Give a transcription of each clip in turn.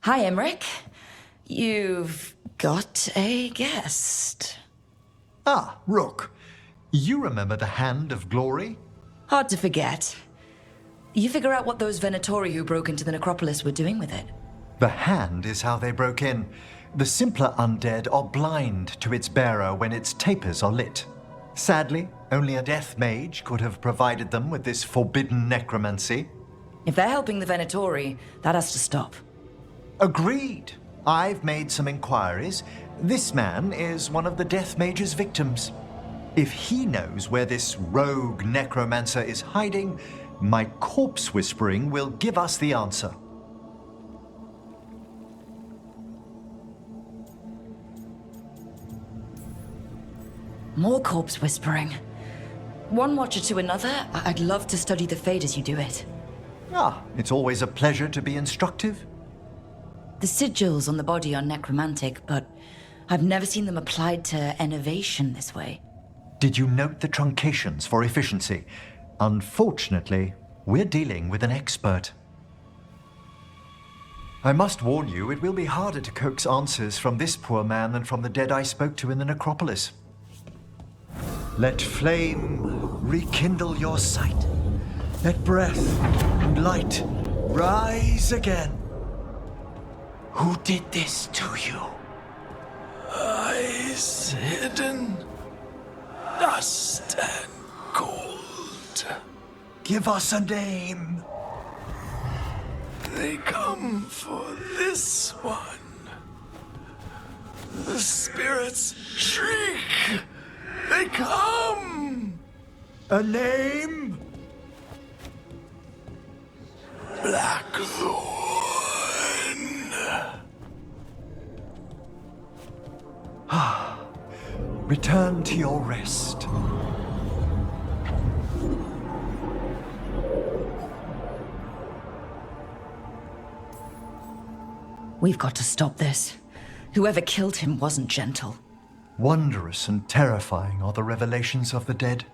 Hi, Emmerich. You've got a guest. Ah, Rook. You remember the Hand of Glory? Hard to forget. You figure out what those Venatori who broke into the necropolis were doing with it. The hand is how they broke in. The simpler undead are blind to its bearer when its tapers are lit. Sadly, only a death mage could have provided them with this forbidden necromancy. If they're helping the Venatori, that has to stop. Agreed. I've made some inquiries. This man is one of the death mage's victims. If he knows where this rogue necromancer is hiding, my corpse whispering will give us the answer. More corpse whispering. One watcher to another, I'd love to study the fate as you do it. Ah, it's always a pleasure to be instructive. The sigils on the body are necromantic, but I've never seen them applied to enervation this way. Did you note the truncations for efficiency? Unfortunately, we're dealing with an expert. I must warn you, it will be harder to coax answers from this poor man than from the dead I spoke to in the necropolis. Let flame rekindle your sight. Let breath and light rise again. Who did this to you? Eyes hidden, dust and cold. Give us a name. They come for this one. The spirits shriek. They come. A name? Blackthorn. Return to your rest. We've got to stop this. Whoever killed him wasn't gentle. Wondrous and terrifying are the revelations of the dead.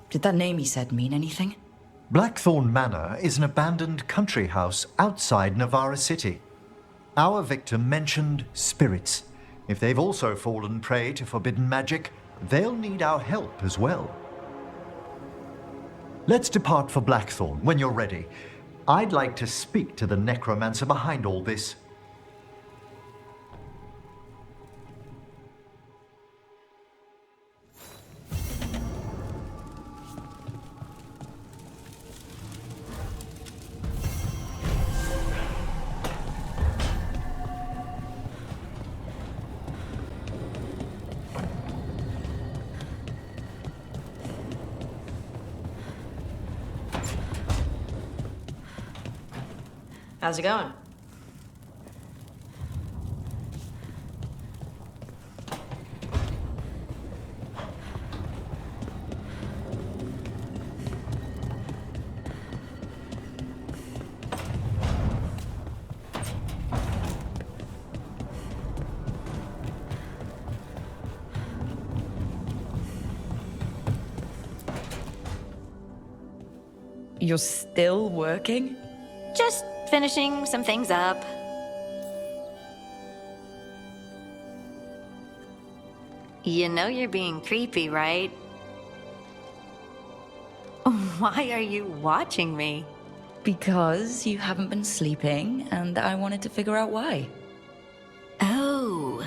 Did that name he said mean anything? Blackthorn Manor is an abandoned country house outside Navarra City. Our victim mentioned spirits. If they've also fallen prey to forbidden magic, they'll need our help as well. Let's depart for Blackthorn when you're ready. I'd like to speak to the necromancer behind all this. How's it going? You're still working? Just finishing some things up. You know you're being creepy, right? Why are you watching me? Because you haven't been sleeping, and I wanted to figure out why. Oh,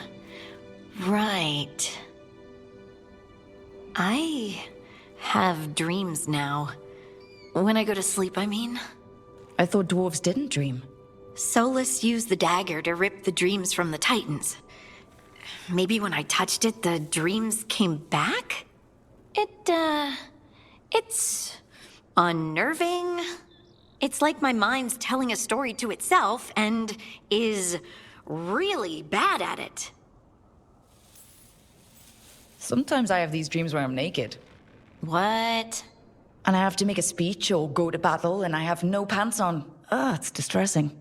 right. I have dreams now. When I go to sleep, I mean. I thought dwarves didn't dream. Solus used the dagger to rip the dreams from the Titans. Maybe when I touched it, the dreams came back? It's unnerving. It's like my mind's telling a story to itself and is really bad at it. Sometimes I have these dreams where I'm naked. What? And I have to make a speech or go to battle, and I have no pants on. It's distressing.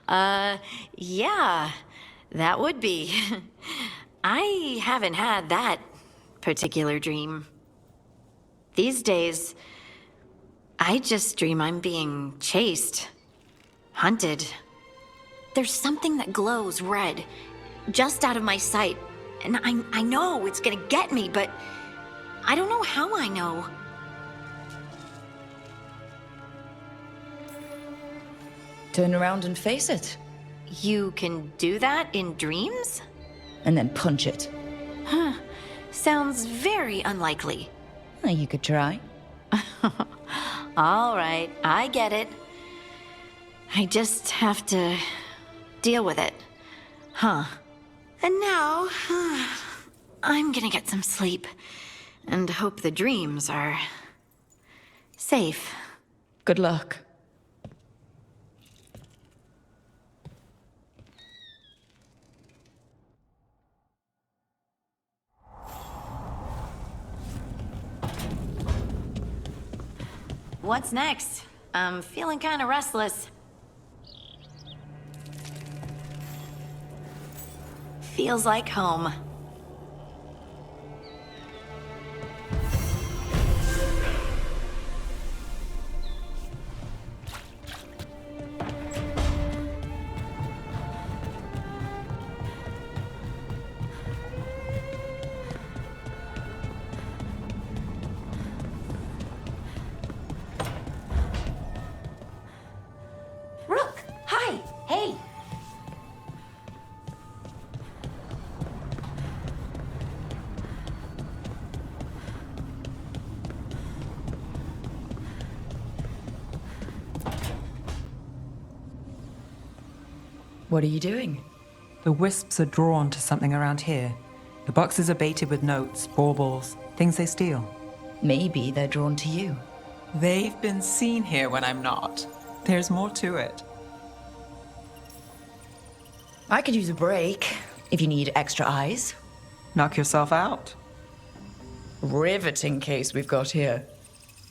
Yeah, that would be. I haven't had that particular dream. These days, I just dream I'm being chased, hunted, there's something that glows red, just out of my sight. And I know it's gonna get me, but I don't know how I know. Turn around and face it. You can do that in dreams? And then punch it. Huh. Sounds very unlikely. Well, you could try. All right, I get it. I just have to deal with it. Huh. And now, I'm gonna get some sleep. And hope the dreams are safe. Good luck. What's next? I'm feeling kind of restless. Feels like home. Rook! Hi! Hey! What are you doing? The wisps are drawn to something around here. The boxes are baited with notes, baubles, things they steal. Maybe they're drawn to you. They've been seen here when I'm not. There's more to it. I could use a break, if you need extra eyes. Knock yourself out. Riveting case we've got here.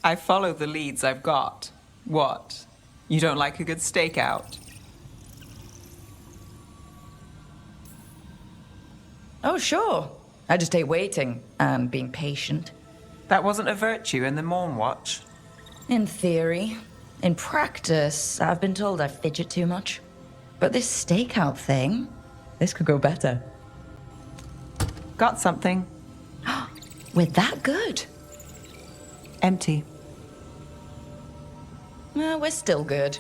I follow the leads I've got. What? You don't like a good stakeout? Oh, sure. I just hate waiting and being patient. That wasn't a virtue in the Morn Watch. In theory. In practice, I've been told I fidget too much. But this stakeout thing, this could go better. Got something. We're that good. Empty. Well, we're still good.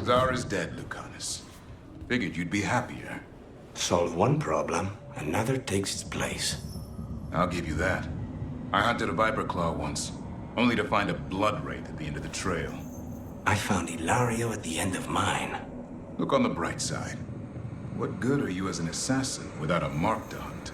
Zara's dead, Lucanus. Figured you'd be happier. Solve one problem, another takes its place. I'll give you that. I hunted a viper claw once, only to find a blood wraith at the end of the trail. I found Ilario at the end of mine. Look on the bright side. What good are you as an assassin without a mark to hunt?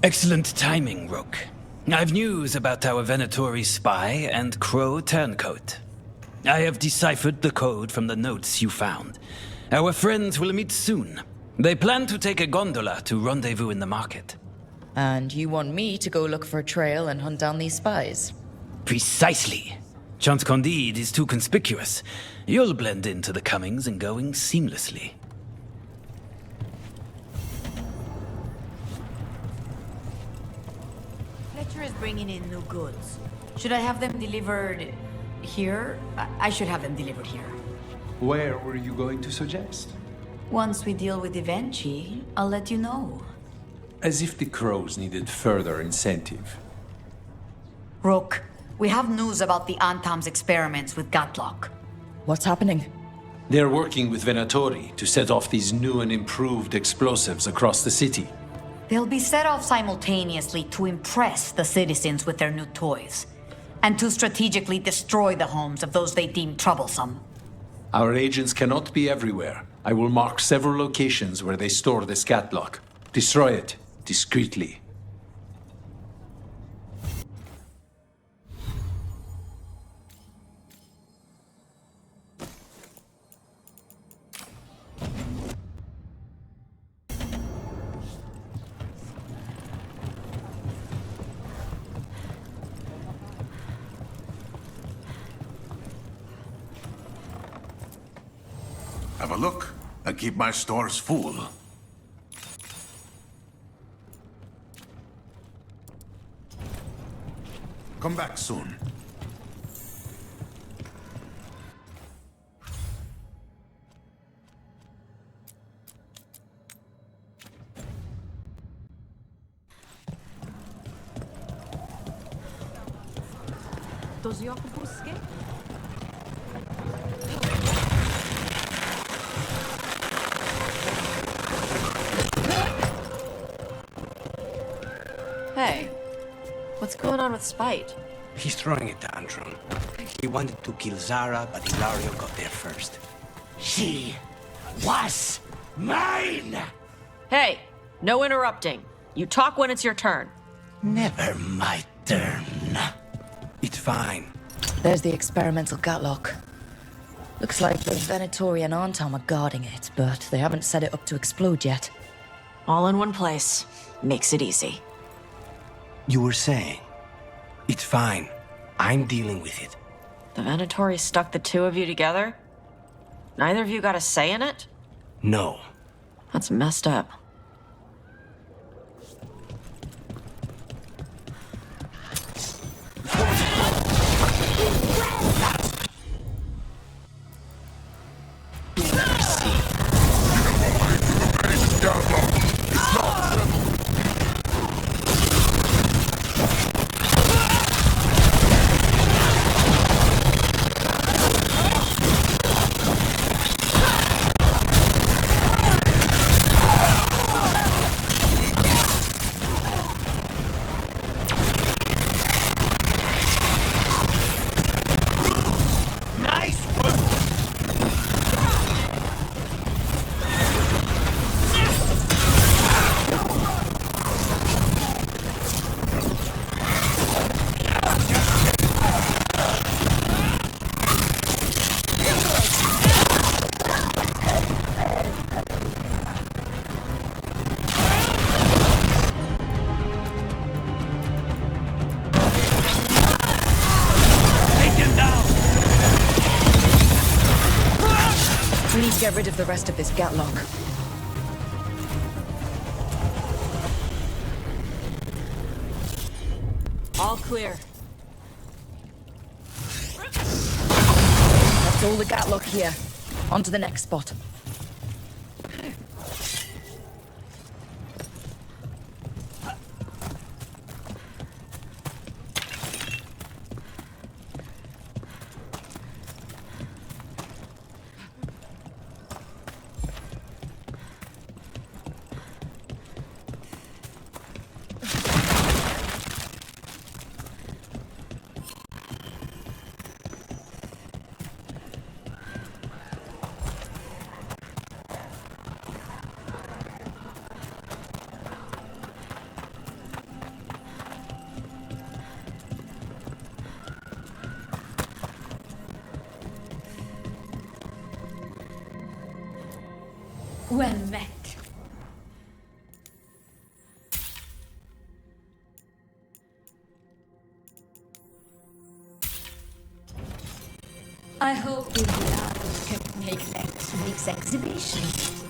Excellent timing, Rook. I've news about our Venatori spy and Crow turncoat. I have deciphered the code from the notes you found. Our friends will meet soon. They plan to take a gondola to rendezvous in the market. And you want me to go look for a trail and hunt down these spies? Precisely. Chance Candide is too conspicuous. You'll blend into the comings and goings seamlessly. Fletcher is bringing in new goods. Should I have them delivered here? I should have them delivered here. Where were you going to suggest? Once we deal with Evenchi, I'll let you know. As if the crows needed further incentive. Rook, we have news about the Antam's experiments with Gatlock. What's happening? They're working with Venatori to set off these new and improved explosives across the city. They'll be set off simultaneously to impress the citizens with their new toys, and to strategically destroy the homes of those they deem troublesome. Our agents cannot be everywhere. I will mark several locations where they store the Scatlock. Destroy it, discreetly. Have a look. I keep my stores full. Come back soon. Hey, what's going on with Spite? He's throwing a tantrum. He wanted to kill Zara, but Hilario got there first. She was mine! Hey, no interrupting. You talk when it's your turn. Never my turn. It's fine. There's the experimental Gatlock. Looks like the Venatori and Antam are guarding it, but they haven't set it up to explode yet. All in one place. Makes it easy. You were saying? It's fine. I'm dealing with it. The Venatori stuck the two of you together? Neither of you got a say in it? No. That's messed up. We need to get rid of the rest of this Gatlock. All clear. That's all the Gatlock here. On to the next spot. Well met. I hope you can make next week's exhibition.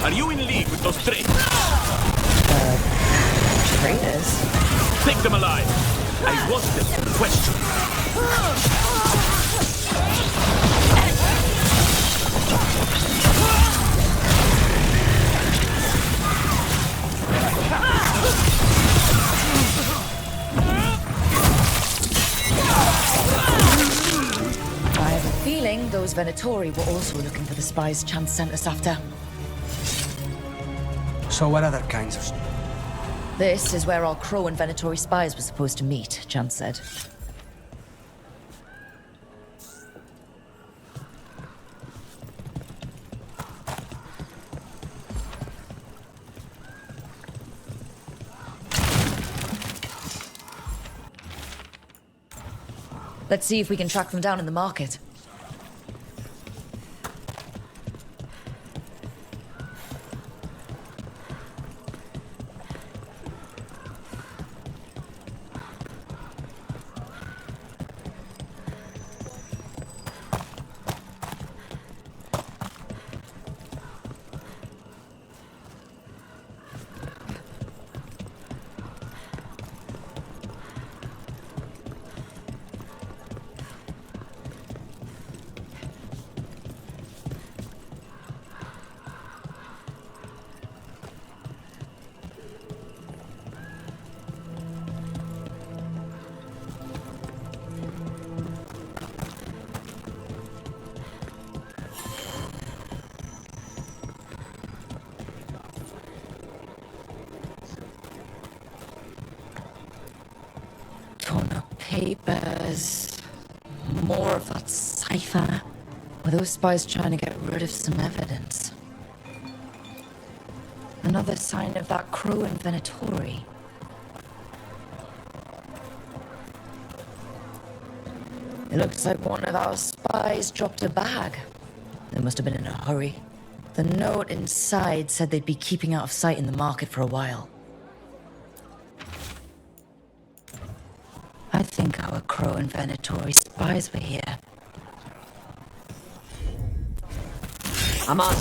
Are you in league with those traitors? Traitors? Take them alive. I want them to question. I have a feeling those Venatori were also looking for the spies Chance sent us after. So what other kinds of... This is where our Crow and Venatori spies were supposed to meet, Chance said. Let's see if we can track them down in the market. Papers. More of that cipher. Were those spies trying to get rid of some evidence? Another sign of that Crow and Venatori. It looks like one of our spies dropped a bag. They must have been in a hurry. The note inside said they'd be keeping out of sight in the market for a while. I think our Crow and Venatori spies were here. I'm on.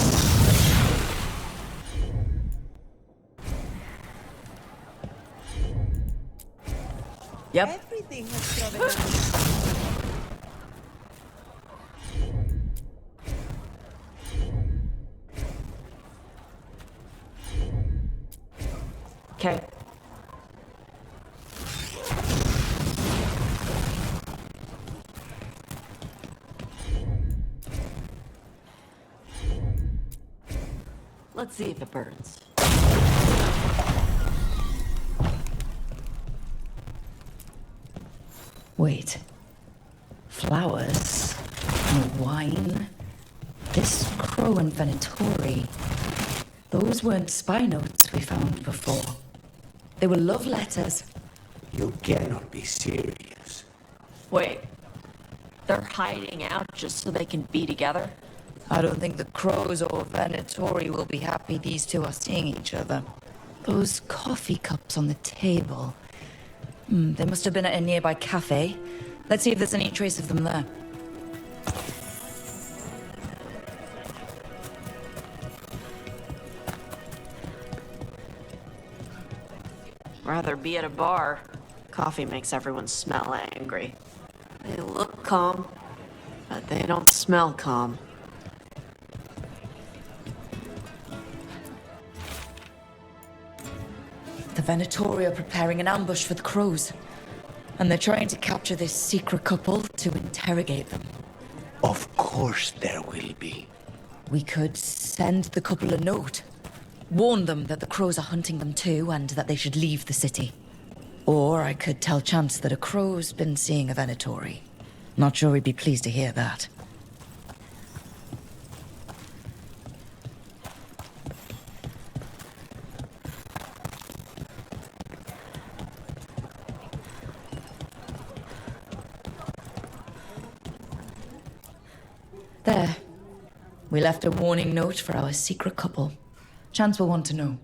Yep. Everything has trouble. Okay. Let's see if it burns. Wait. Flowers? And wine? This Crow and Venatori. Those weren't spy notes we found before. They were love letters. You cannot be serious. Wait. They're hiding out just so they can be together? I don't think the Crows or Venatori will be happy these two are seeing each other. Those coffee cups on the table. They must have been at a nearby cafe. Let's see if there's any trace of them there. Rather be at a bar. Coffee makes everyone smell angry. They look calm, but they don't smell calm. The Venatori are preparing an ambush for the crows. And they're trying to capture this secret couple to interrogate them. Of course there will be. We could send the couple a note. Warn them that the crows are hunting them too and that they should leave the city. Or I could tell Chance that a crow's been seeing a Venatori. Not sure he'd be pleased to hear that. There. We left a warning note for our secret couple. Chance will want to know.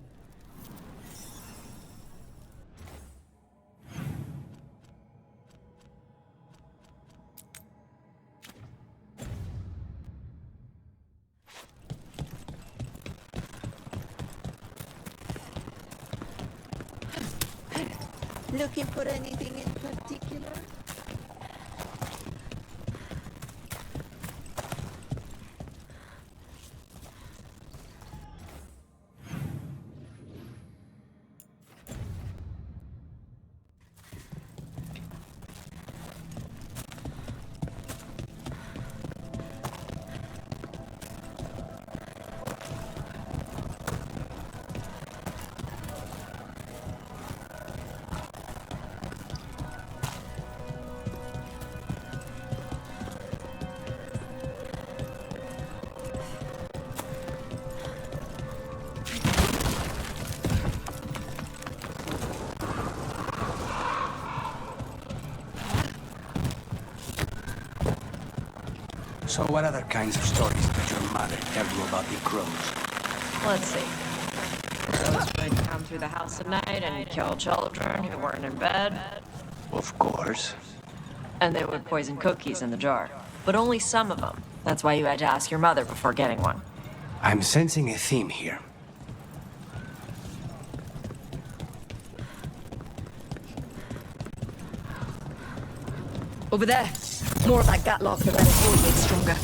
Looking for anything in particular? So what other kinds of stories did your mother tell you about the crows? Let's see. Crows would come through the house at night and kill children who weren't in bed. Of course. And they would poison cookies in the jar. But only some of them. That's why you had to ask your mother before getting one. I'm sensing a theme here. Over there. More of that Gatlock, the Venatori gets stronger.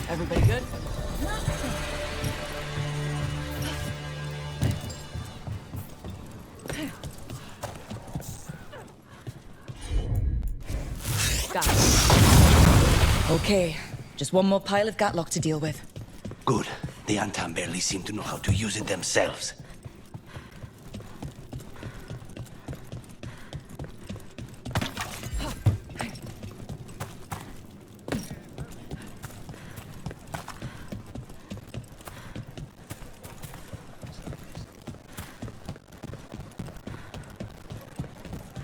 Everybody good? Got it. Okay, just one more pile of Gatlock to deal with. Good. The Antam barely seem to know how to use it themselves.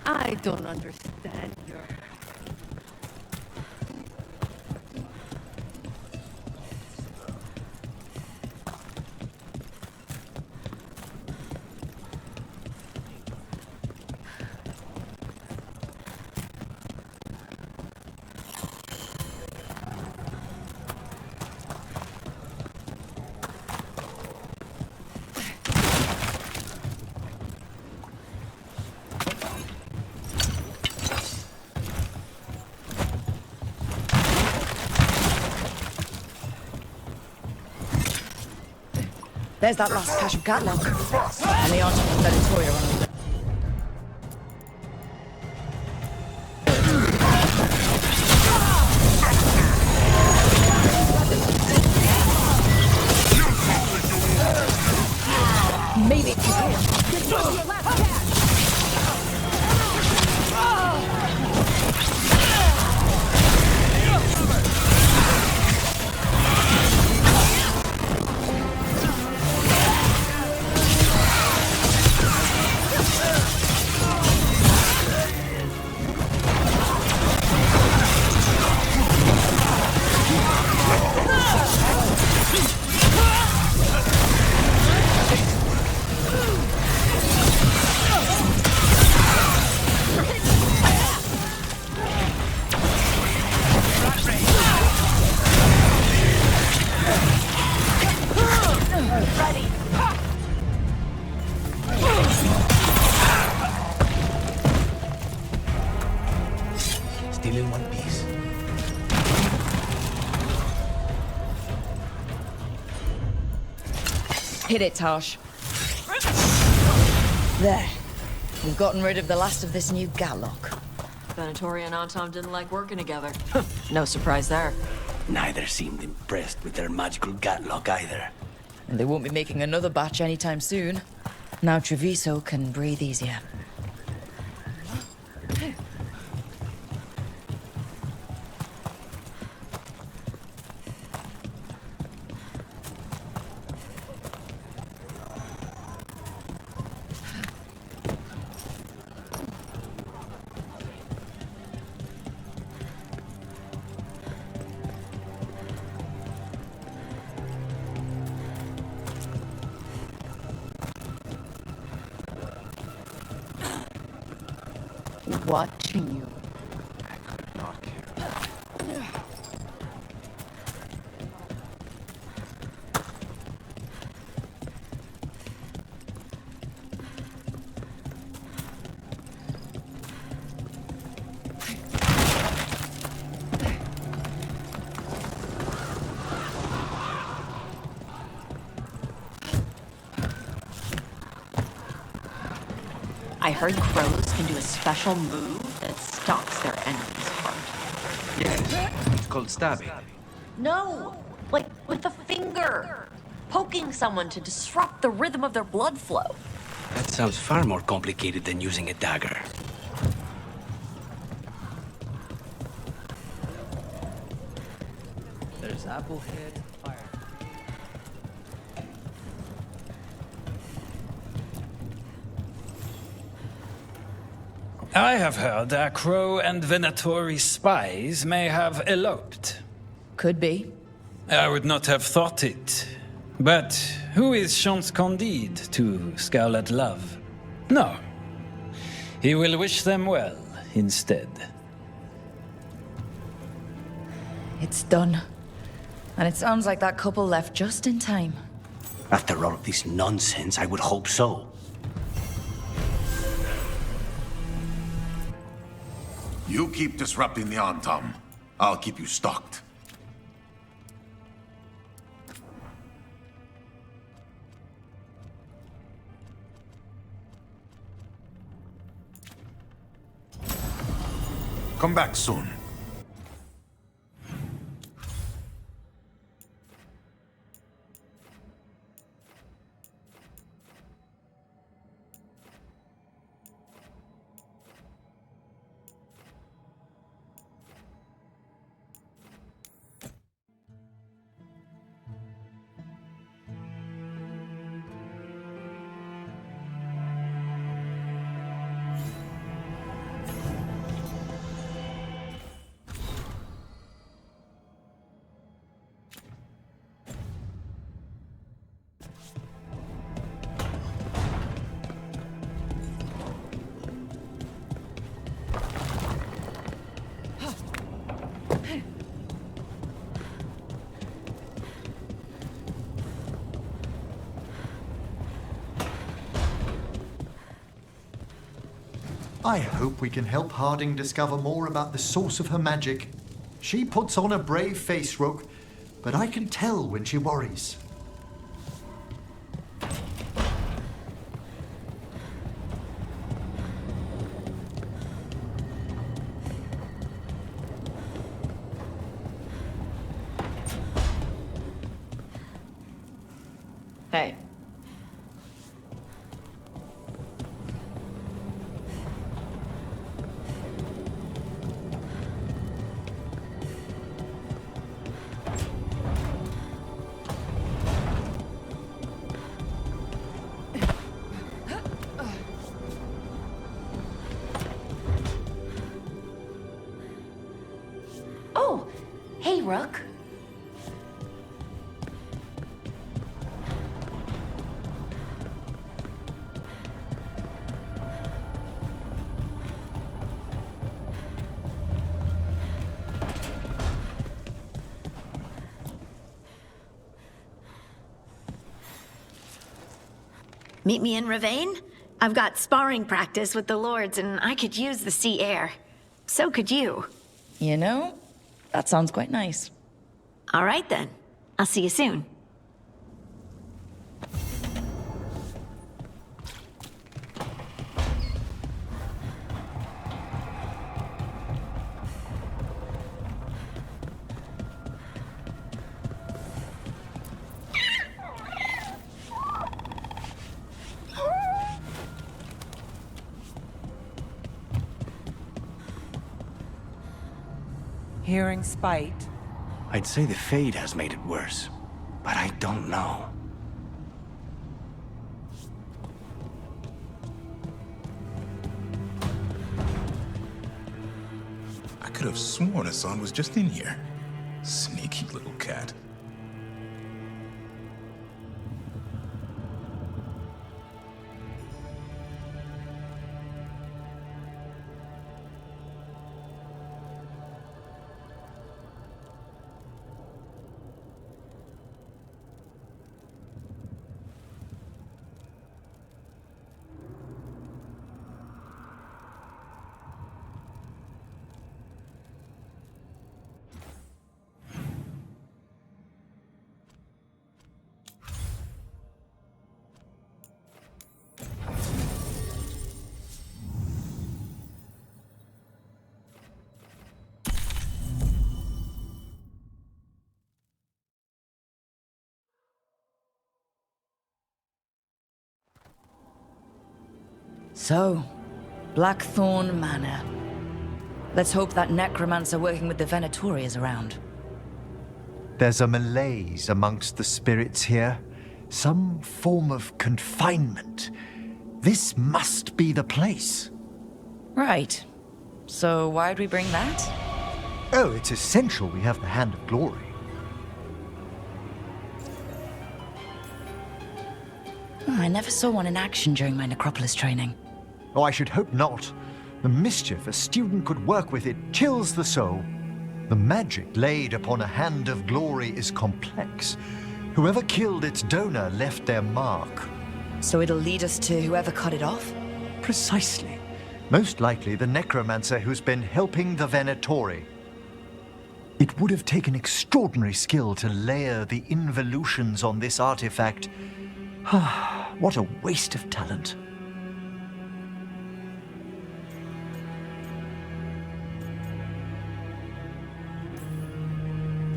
I don't understand your... There's that last cache of Gatlock. And the article that is Toya on it. Maybe it's here. Still in one piece. Hit it, Tosh. There. We've gotten rid of the last of this new Gatlock. Venatori and Antam didn't like working together. No surprise there. Neither seemed impressed with their magical Gatlock either. And they won't be making another batch anytime soon. Now Treviso can breathe easier. Watching you. I could not care. I heard crows can do a special move that stops their enemy's heart. Yes, it's called stabbing. No! Like with a finger! Poking someone to disrupt the rhythm of their blood flow. That sounds far more complicated than using a dagger. There's Applehead, fire. I have heard that Crow and Venatori spies may have eloped. Could be. I would not have thought it. But who is Chance Candide to Scarlet Love? No. He will wish them well instead. It's done. And it sounds like that couple left just in time. After all of this nonsense, I would hope so. You keep disrupting the Antam. I'll keep you stocked. Come back soon. I hope we can help Harding discover more about the source of her magic. She puts on a brave face, Rogue, but I can tell when she worries. Hey. Oh, hey, Rook. Meet me in Ravane? I've got sparring practice with the lords, and I could use the sea air. So could you. You know, that sounds quite nice. All right, then. I'll see you soon. Hearing spite. I'd say the Fade has made it worse, but I don't know. I could have sworn Hassan was just in here. Sneaky little cat. So, Blackthorn Manor. Let's hope that necromancer working with the Venatori is around. There's a malaise amongst the spirits here. Some form of confinement. This must be the place. Right. So why'd we bring that? Oh, it's essential we have the Hand of Glory. I never saw one in action during my Necropolis training. Oh, I should hope not. The mischief a student could work with it chills the soul. The magic laid upon a Hand of Glory is complex. Whoever killed its donor left their mark. So it'll lead us to whoever cut it off? Precisely. Most likely the necromancer who's been helping the Venatori. It would have taken extraordinary skill to layer the involutions on this artifact. What a waste of talent.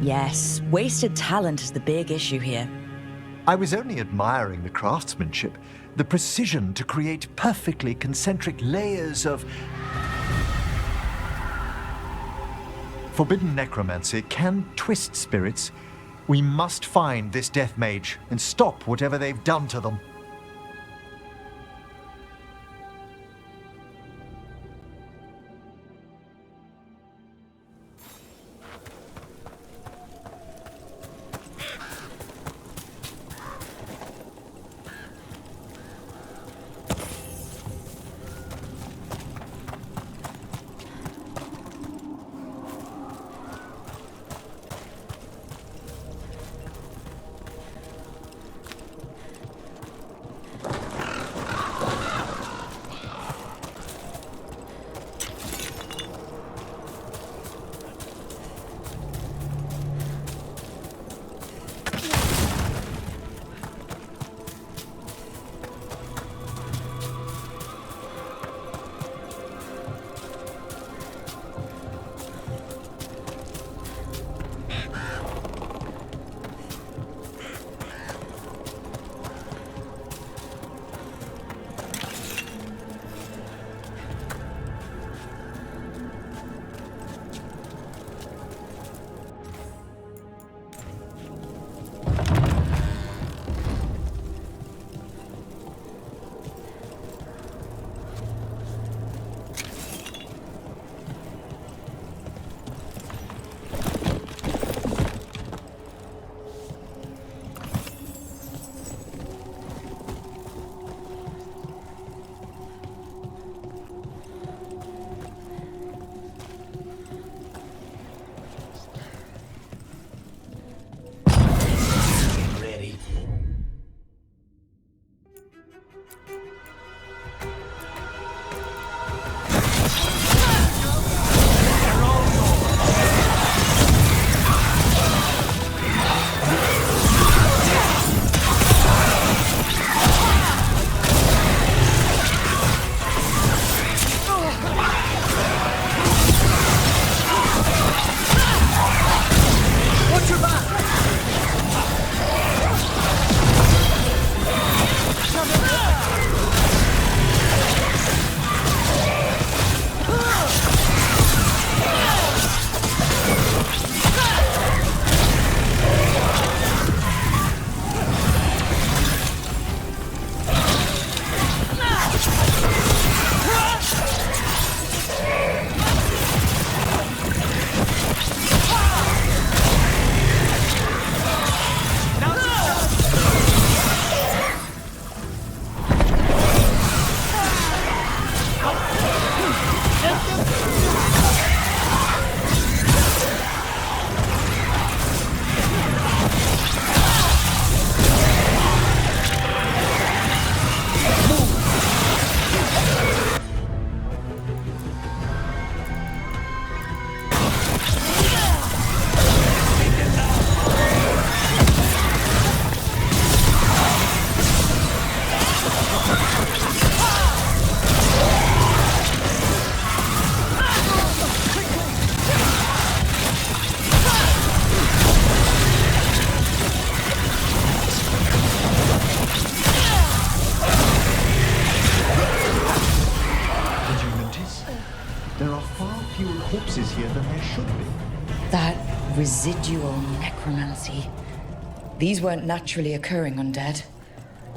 Yes, wasted talent is the big issue here. I was only admiring the craftsmanship, the precision to create perfectly concentric layers of... Forbidden necromancy can twist spirits. We must find this death mage and stop whatever they've done to them. Residual necromancy. These weren't naturally occurring undead.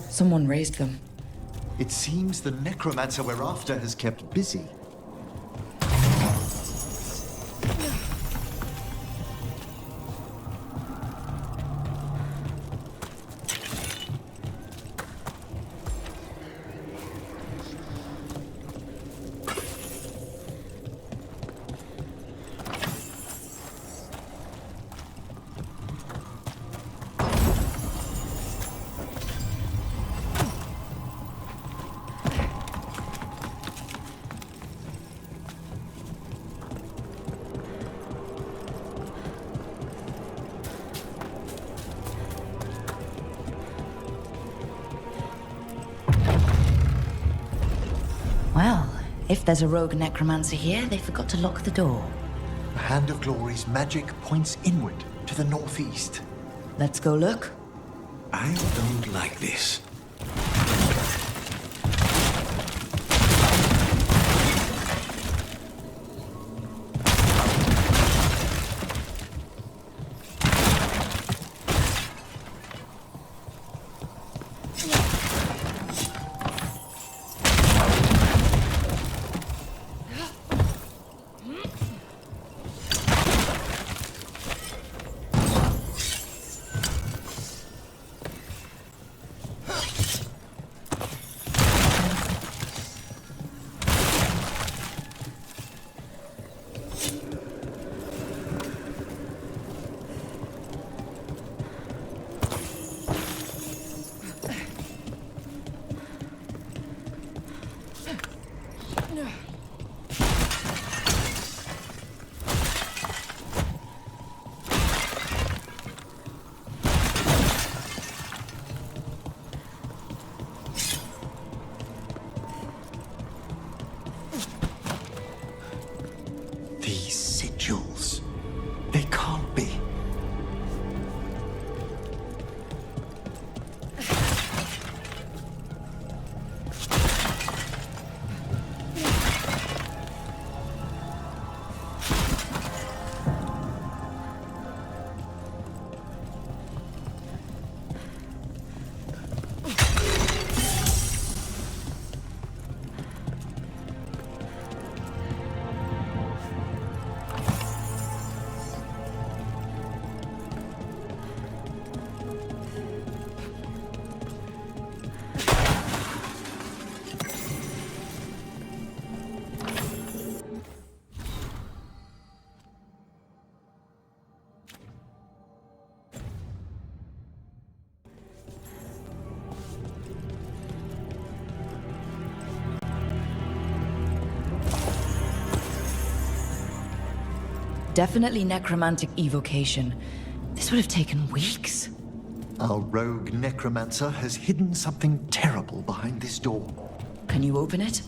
Someone raised them. It seems the necromancer we're after has kept busy. Well, if there's a rogue necromancer here, they forgot to lock the door. The Hand of Glory's magic points inward to the northeast. Let's go look. I don't like this. Definitely necromantic evocation. This would have taken weeks. Our rogue necromancer has hidden something terrible behind this door. Can you open it?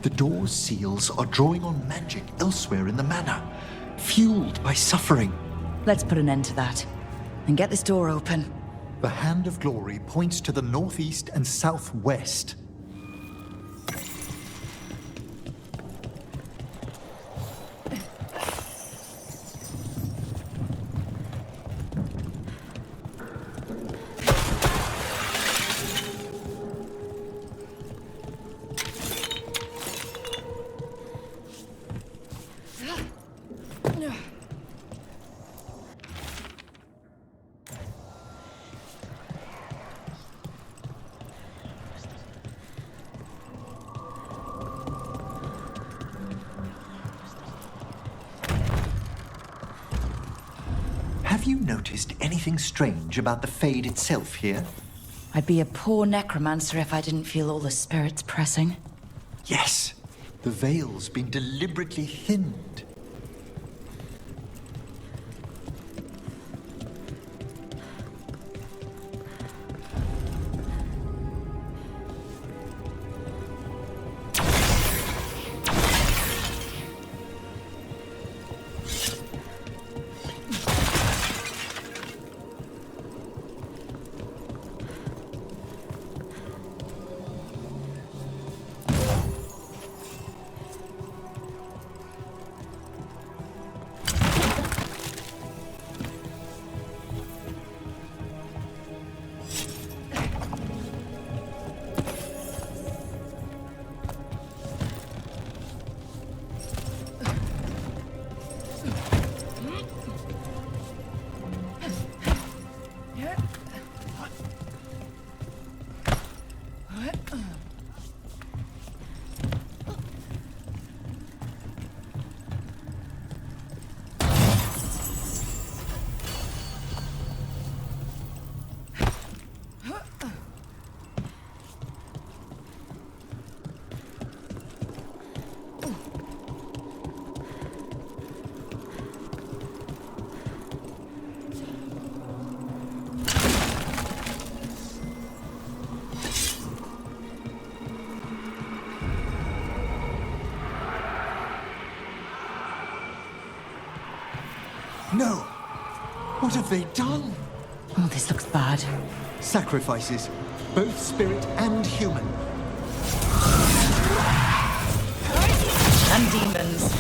The door's seals are drawing on magic elsewhere in the manor, fueled by suffering. Let's put an end to that and get this door open. The Hand of Glory points to the northeast and southwest. Have you noticed anything strange about the Fade itself here? I'd be a poor necromancer if I didn't feel all the spirits pressing. Yes, the veil's been deliberately thinned. No! What have they done? Oh, this looks bad. Sacrifices, both spirit and human. And demons.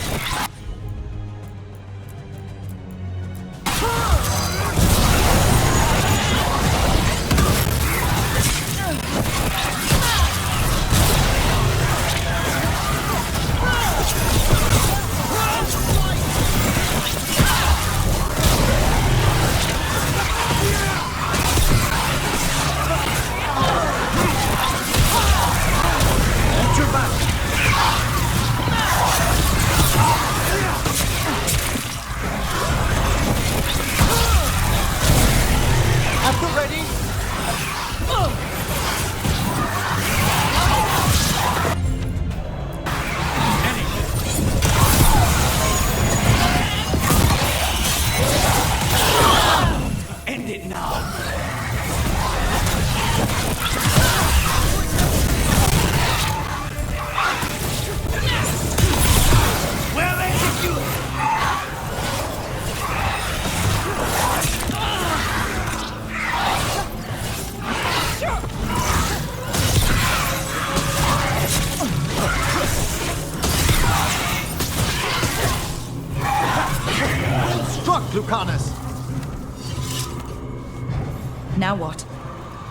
Now what?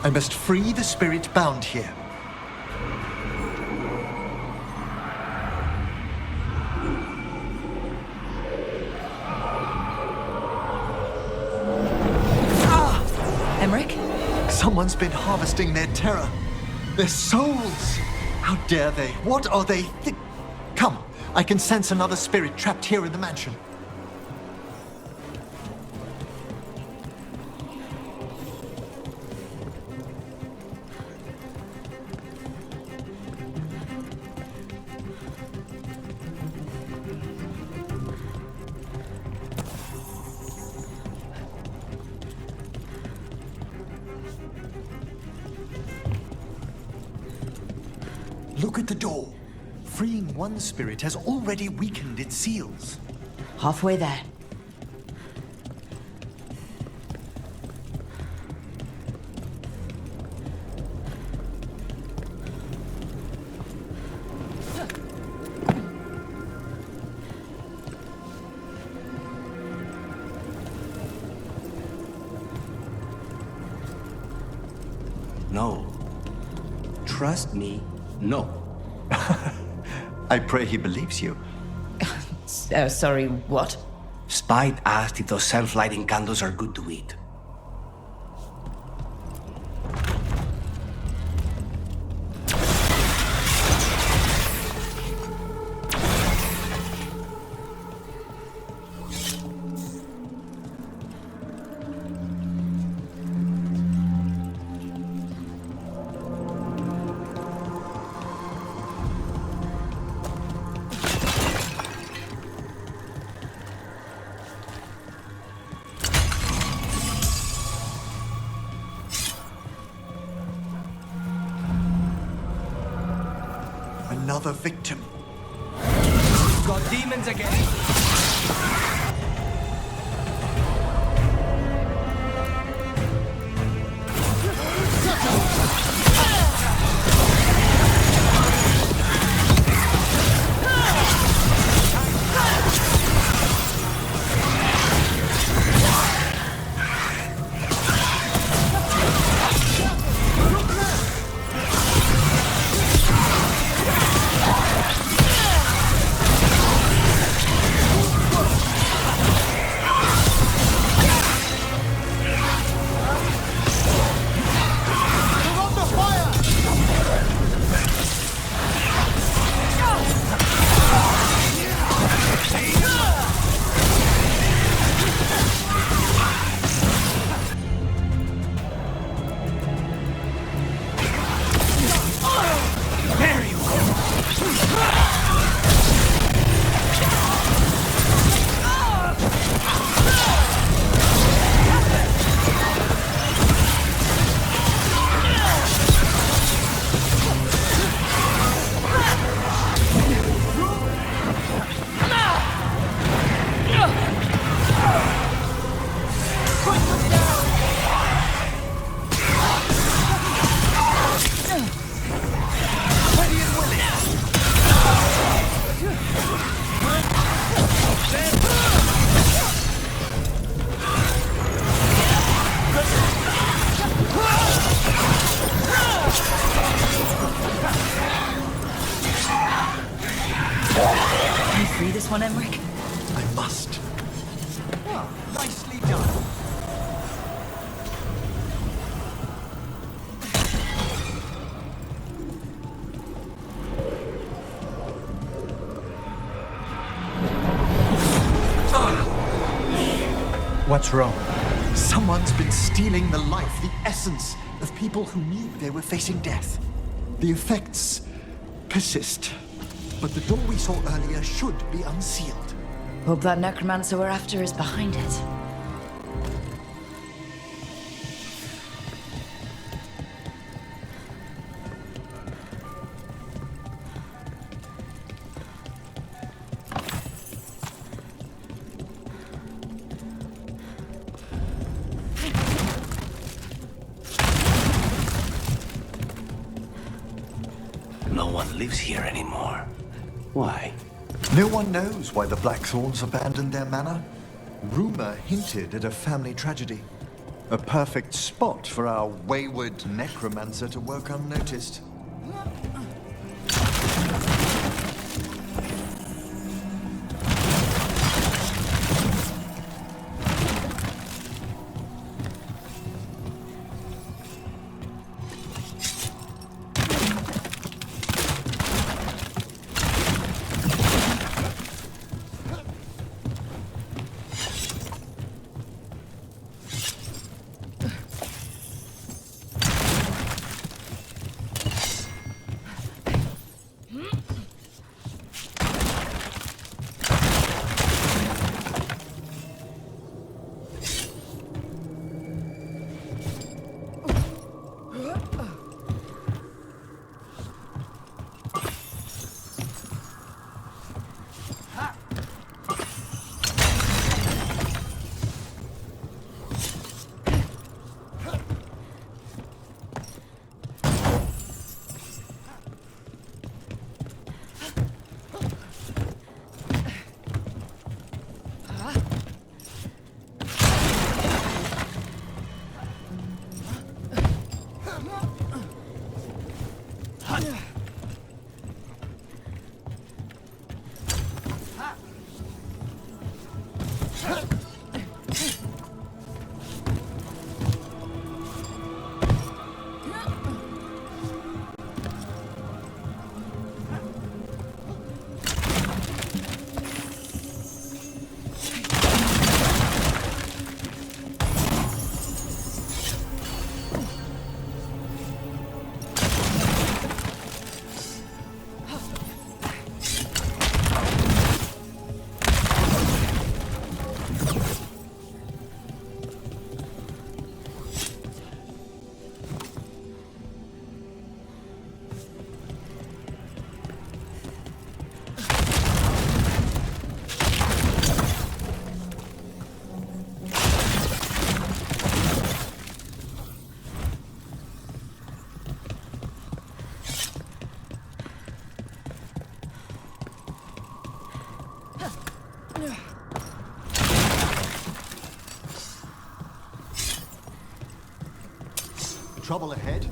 I must free the spirit bound here. Emmerich? Someone's been harvesting their terror. Their souls! How dare they? What are they Come, I can sense another spirit trapped here in the mansion. Look at the door. Freeing one spirit has already weakened its seals. Halfway there. No. Trust me, no. I pray he believes you. Sorry, what? Spite asked if those self-lighting candles are good to eat. Another victim. Got demons again. on, Emmerich. I must. Well, nicely done. What's wrong? Someone's been stealing the life, the essence of people who knew they were facing death. The effects persist, but the door we saw earlier should be unsealed. Hope that necromancer we're after is behind it. No one lives here anymore. Why? No one knows why the Blackthorns abandoned their manor. Rumor hinted at a family tragedy. A perfect spot for our wayward necromancer to work unnoticed. Trouble ahead?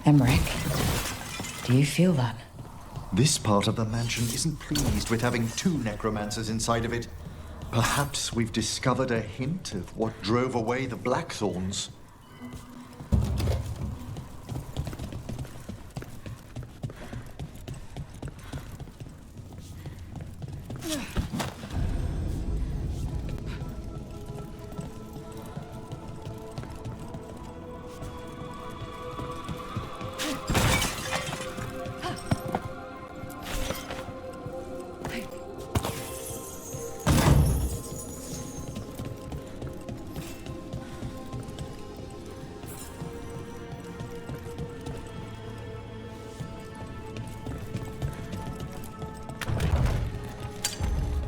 Emmerich, do you feel that? This part of the mansion isn't pleased with having two necromancers inside of it. Perhaps we've discovered a hint of what drove away the Blackthorns.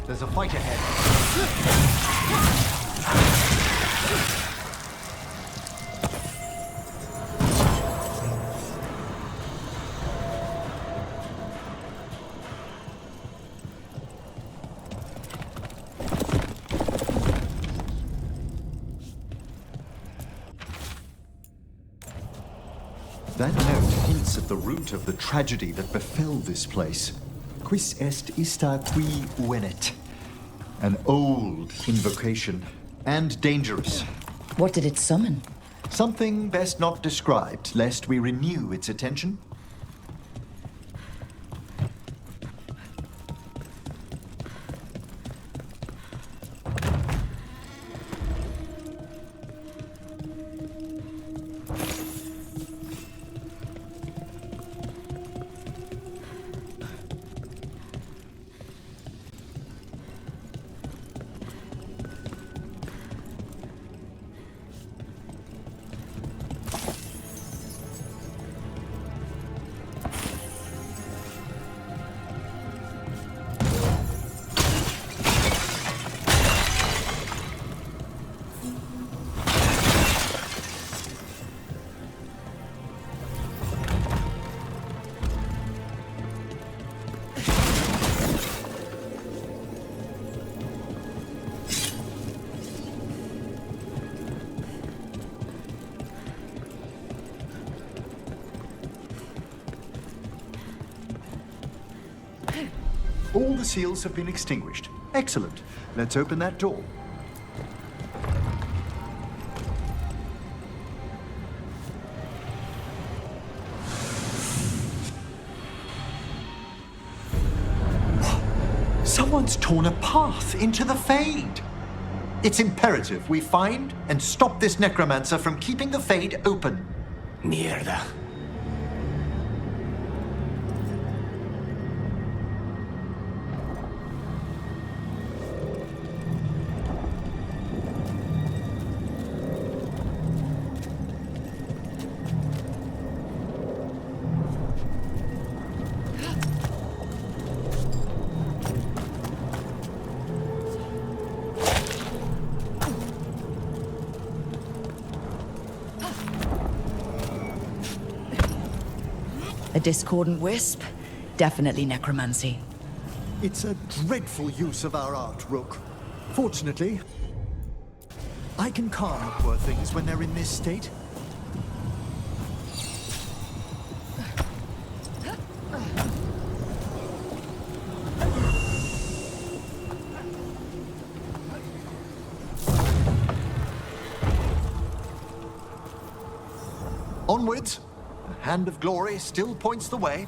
There's a fight ahead. That note hints at the root of the tragedy that befell this place. Quis est ista qui venet? An old invocation, and dangerous. What did it summon? Something best not described, lest we renew its attention. All the seals have been extinguished. Excellent. Let's open that door. Someone's torn a path into the Fade. It's imperative we find and stop this necromancer from keeping the Fade open. Mierda. A discordant wisp? Definitely necromancy. It's a dreadful use of our art, Rook. Fortunately, I can calm the poor things when they're in this state. Onwards! The hand of glory still points the way.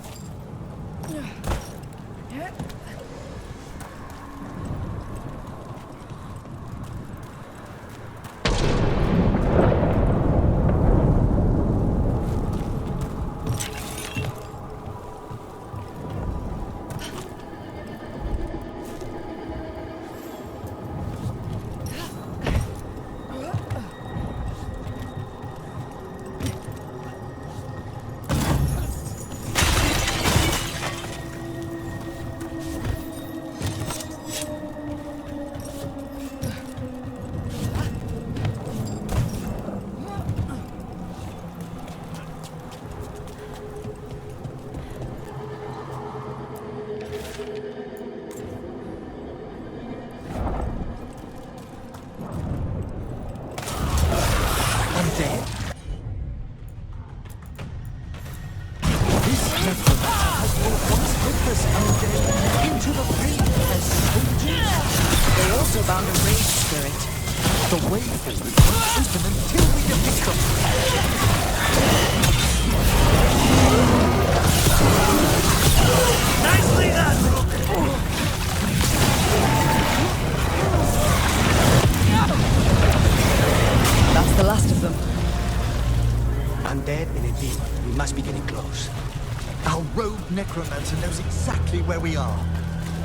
Necromancer knows exactly where we are.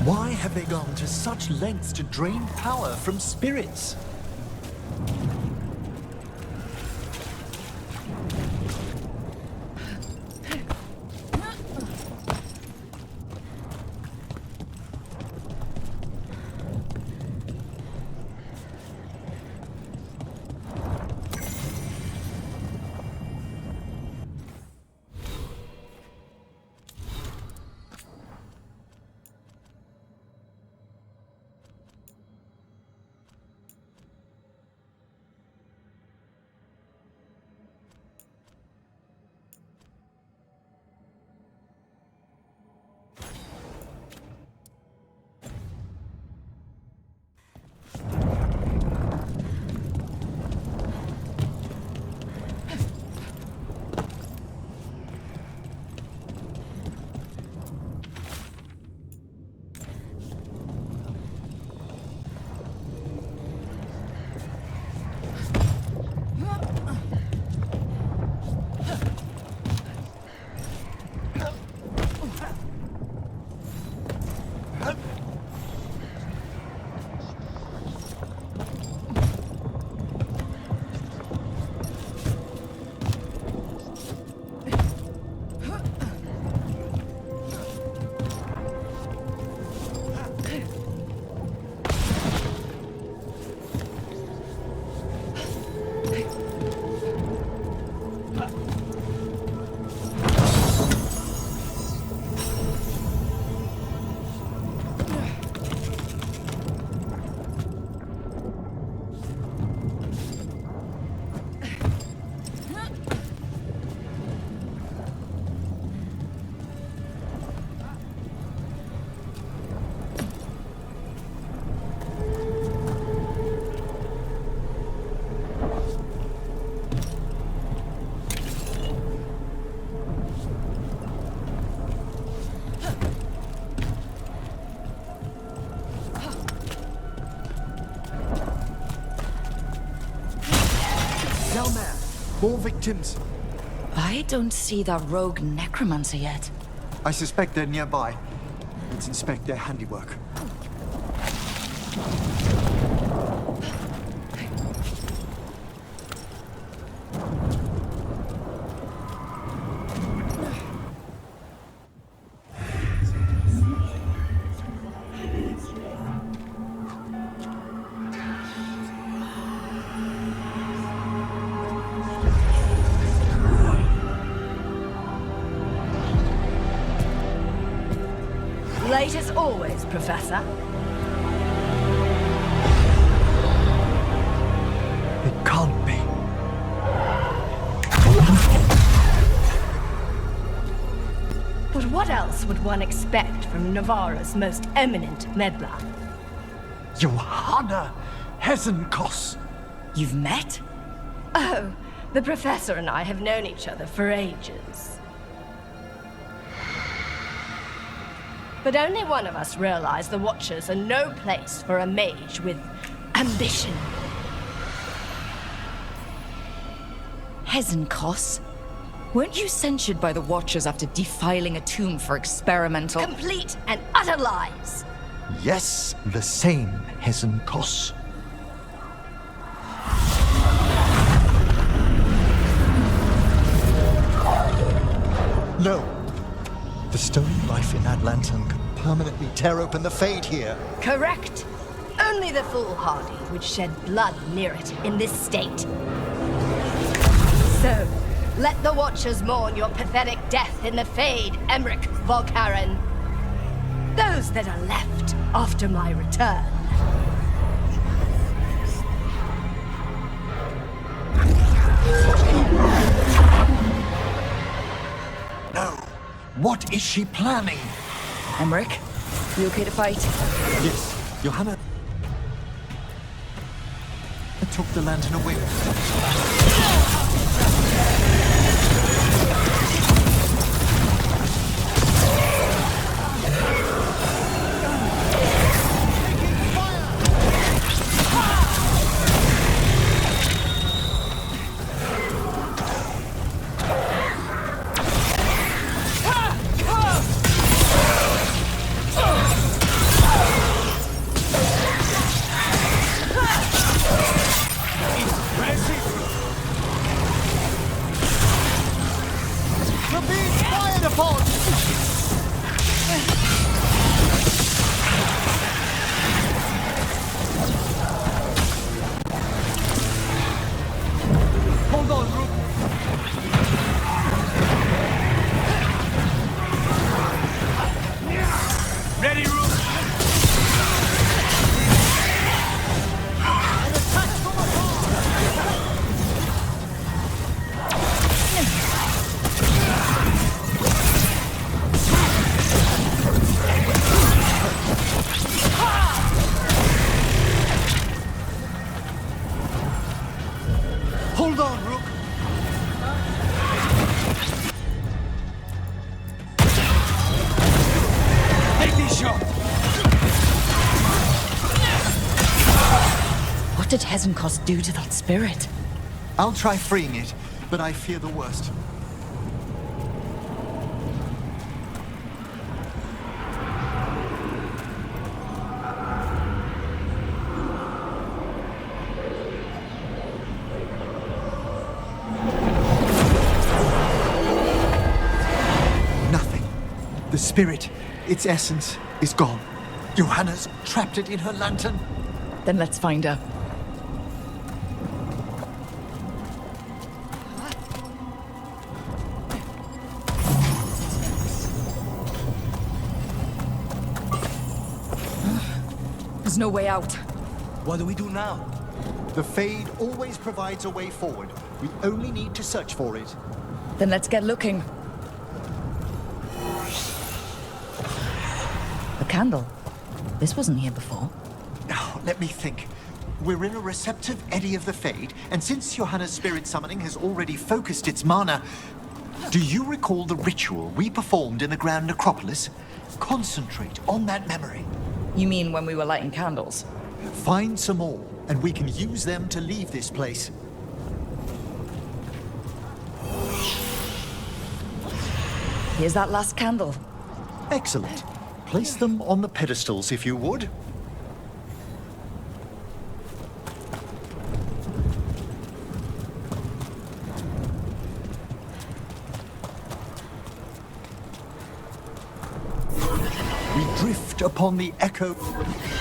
Why have they gone to such lengths to drain power from spirits? More victims. I don't see that rogue necromancer yet. I suspect they're nearby. Let's inspect their handiwork. Late as always, Professor. It can't be. But what else would one expect from Navarra's most eminent meddler? Johanna Hesenkos. You've met? Oh, the Professor and I have known each other for ages. But only one of us realized the Watchers are no place for a mage with ambition. Hesenkos? Weren't you censured by the Watchers after defiling a tomb for experimental— Complete and utter lies! Yes, the same Hesenkos. No. The stolen life in that lantern could permanently tear open the Fade here. Correct. Only the foolhardy would shed blood near it in this state. So, let the Watchers mourn your pathetic death in the Fade, Emmerich Volkaren. Those that are left after my return. No. What is she planning? Emmerich, you okay to fight? Yes, Johanna took the lantern away. What did Hesenkos do to that spirit? I'll try freeing it, but I fear the worst. spirit, its essence, is gone. Johanna's trapped it in her lantern. Then let's find her. There's no way out. What do we do now? The Fade always provides a way forward. We only need to search for it. Then let's get looking. A candle. This wasn't here before. Now, let me think. We're in a receptive eddy of the Fade, and since Johanna's spirit summoning has already focused its mana, do you recall the ritual we performed in the Grand Necropolis? Concentrate on that memory. You mean when we were lighting candles? Find some more, and we can use them to leave this place. Here's that last candle. Excellent. Place them on the pedestals, if you would. We drift upon the echo.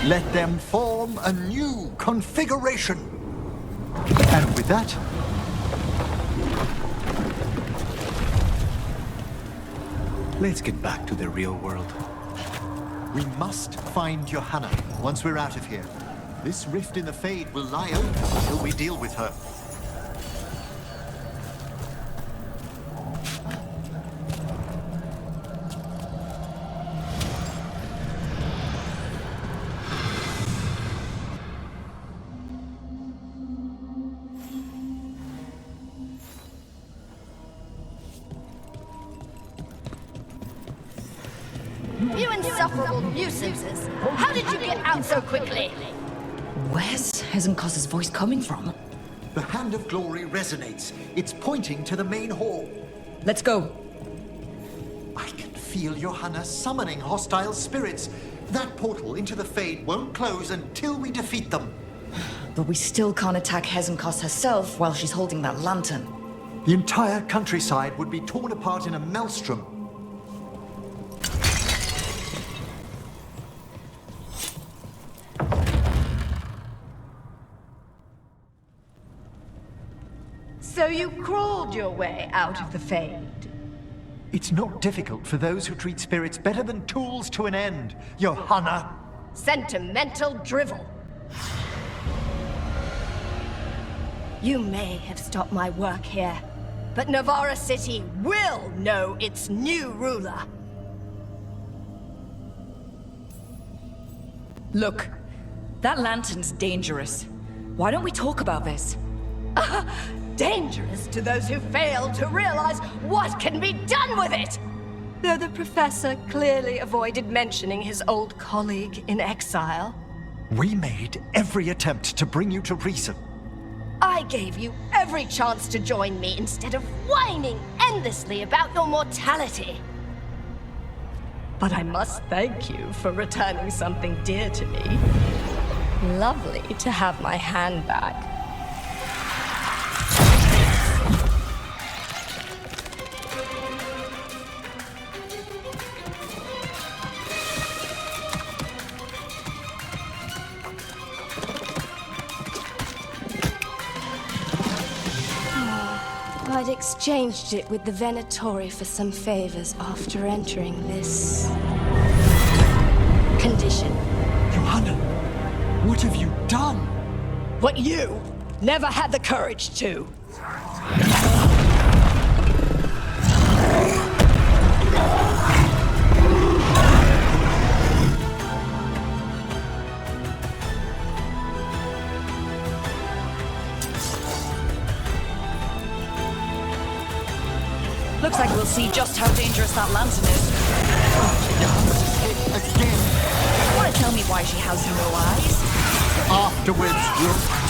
Let them form a new configuration. And with that, Let's get back to the real world. we must find Johanna once we're out of here. This rift in the Fade will lie open until we deal with her. You insufferable nuisances! How did you get out so quickly? Where's Hezenkos's voice coming from? The Hand of Glory resonates. It's pointing to the main hall. Let's go. I can feel Johanna summoning hostile spirits. That portal into the Fade won't close until we defeat them. But we still can't attack Hezenkos herself while she's holding that lantern. The entire countryside would be torn apart in a maelstrom. So you crawled your way out of the Fade? It's not difficult for those who treat spirits better than tools to an end, Johanna. Sentimental drivel. You may have stopped my work here, but Navarra City will know its new ruler. Look, that lantern's dangerous. Why don't we talk about this? Dangerous to those who fail to realize what can be done with it! Though the professor clearly avoided mentioning his old colleague in exile. We made every attempt to bring you to reason. I gave you every chance to join me instead of whining endlessly about your mortality. But I must thank you for returning something dear to me. Lovely to have my hand back. I'd exchanged it with the Venatori for some favors after entering this condition. Johanna, what have you done? What you never had the courage to. Looks like we'll see just how dangerous that lantern is. Again. Want to tell me why she has no eyes? Afterwards,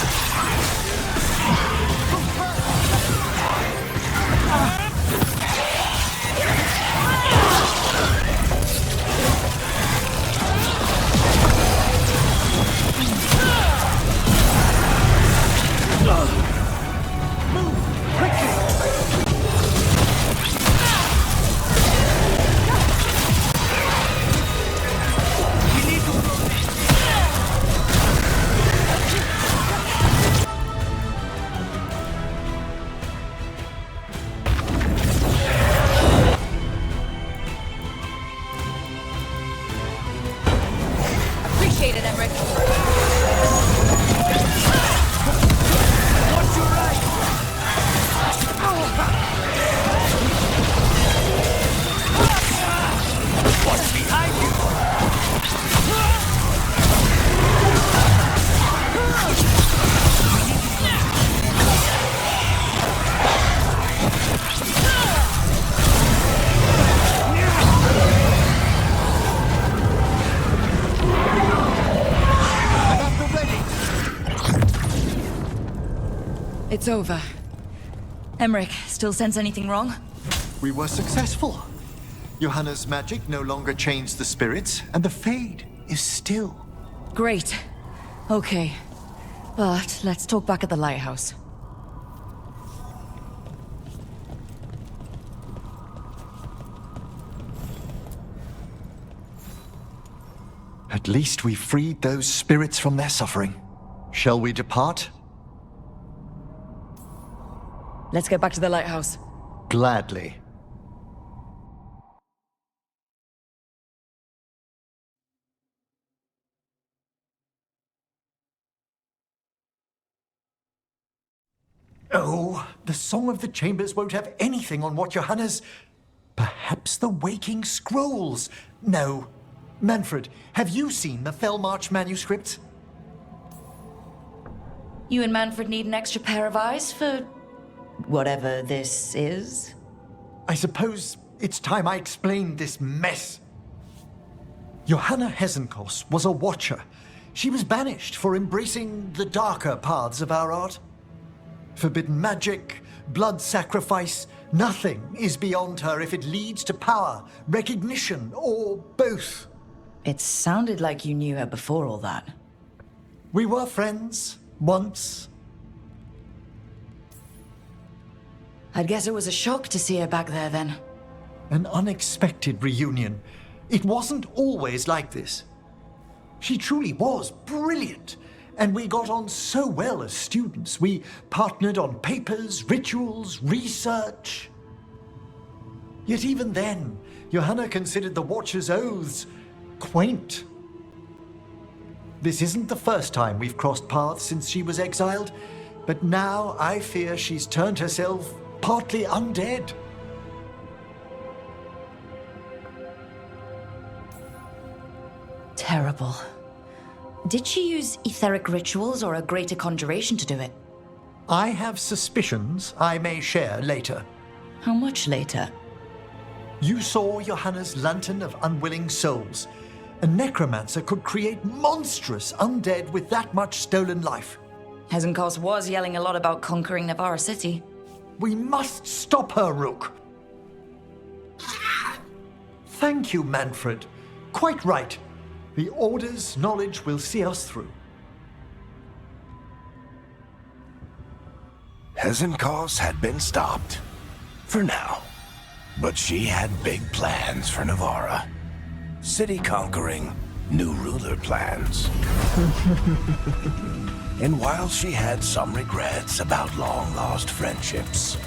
Appreciate it, Emmerich. Watch your right! What's behind you? It's over. Emmerich, still sense anything wrong? We were successful. Johanna's magic no longer changed the spirits, and the Fade is still. Great. Okay. But let's talk back at the lighthouse. At least we freed those spirits from their suffering. Shall we depart? Let's get back to the lighthouse. Gladly. Oh, the Song of the Chambers won't have anything on what Johanna's... Perhaps the Waking Scrolls? No. Manfred, have you seen the Fellmarch manuscripts? You and Manfred need an extra pair of eyes for... whatever this is? I suppose it's time I explained this mess. Johanna Hesenkos was a watcher. She was banished for embracing the darker paths of our art. Forbidden magic, blood sacrifice, nothing is beyond her if it leads to power, recognition, or both. It sounded like you knew her before all that. We were friends, once. I'd guess it was a shock to see her back there then. An unexpected reunion. It wasn't always like this. She truly was brilliant, and we got on so well as students. We partnered on papers, rituals, research. Yet even then, Johanna considered the Watcher's oaths quaint. This isn't the first time we've crossed paths since she was exiled, but now I fear she's turned herself partly undead. Terrible. Did she use etheric rituals or a greater conjuration to do it? I have suspicions I may share later. How much later? You saw Johanna's Lantern of Unwilling Souls. A necromancer could create monstrous undead with that much stolen life. Hesenkos was yelling a lot about conquering Navarra City. We must stop her, Rook. Thank you, Manfred. Quite right. The Order's knowledge will see us through. Hesenkos had been stopped. For now. But she had big plans for Navarra. City conquering, new ruler plans. And while she had some regrets about long-lost friendships,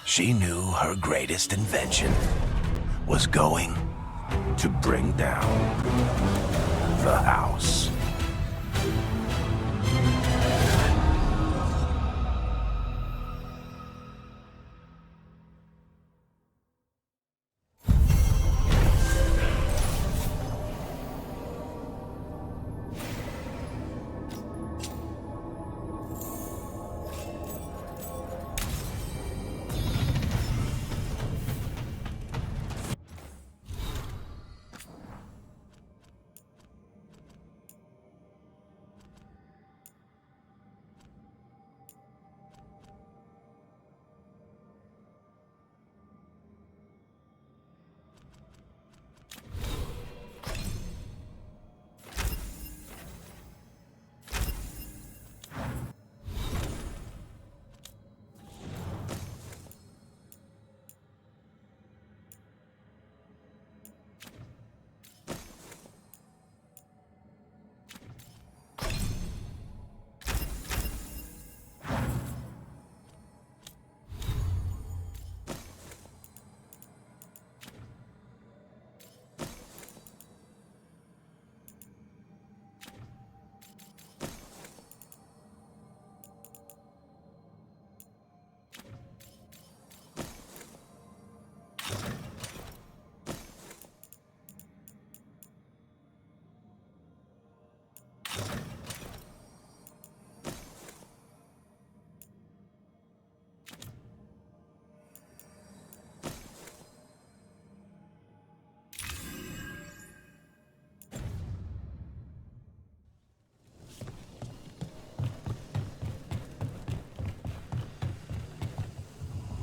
she knew her greatest invention was going to bring down the house.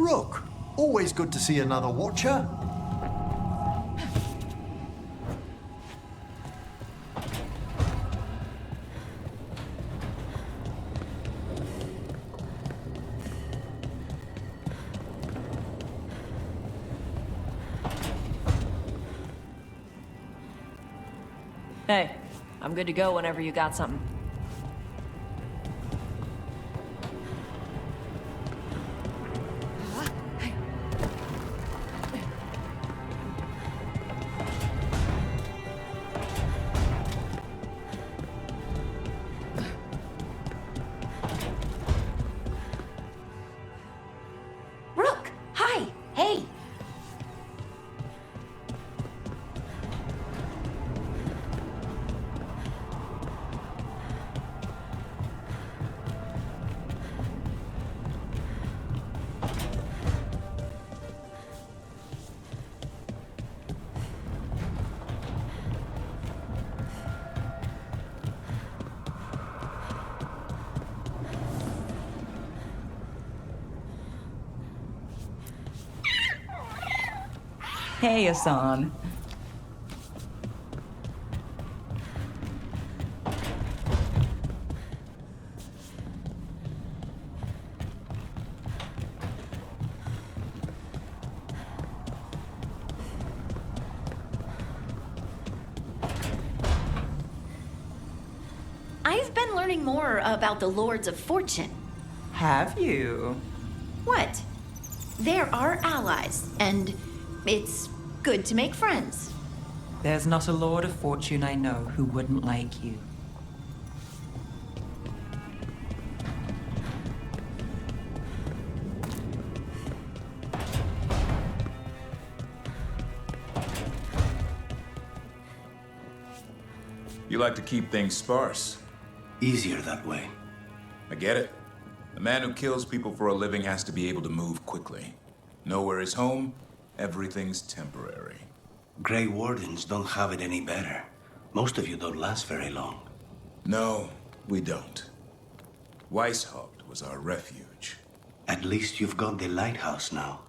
Rook, always good to see another watcher. Hey, I'm good to go whenever you got something. Rook, hi, hey. Hey, Hassan. I've been learning more about the Lords of Fortune. Have you? What? They're our allies, and it's good to make friends. There's not a Lord of Fortune I know who wouldn't like you. You like to keep things sparse. Easier that way. I get it. The man who kills people for a living has to be able to move quickly. Know where is home, everything's temporary. Grey Wardens don't have it any better. Most of you don't last very long. No, we don't. Weishaupt was our refuge. At least you've got the lighthouse now.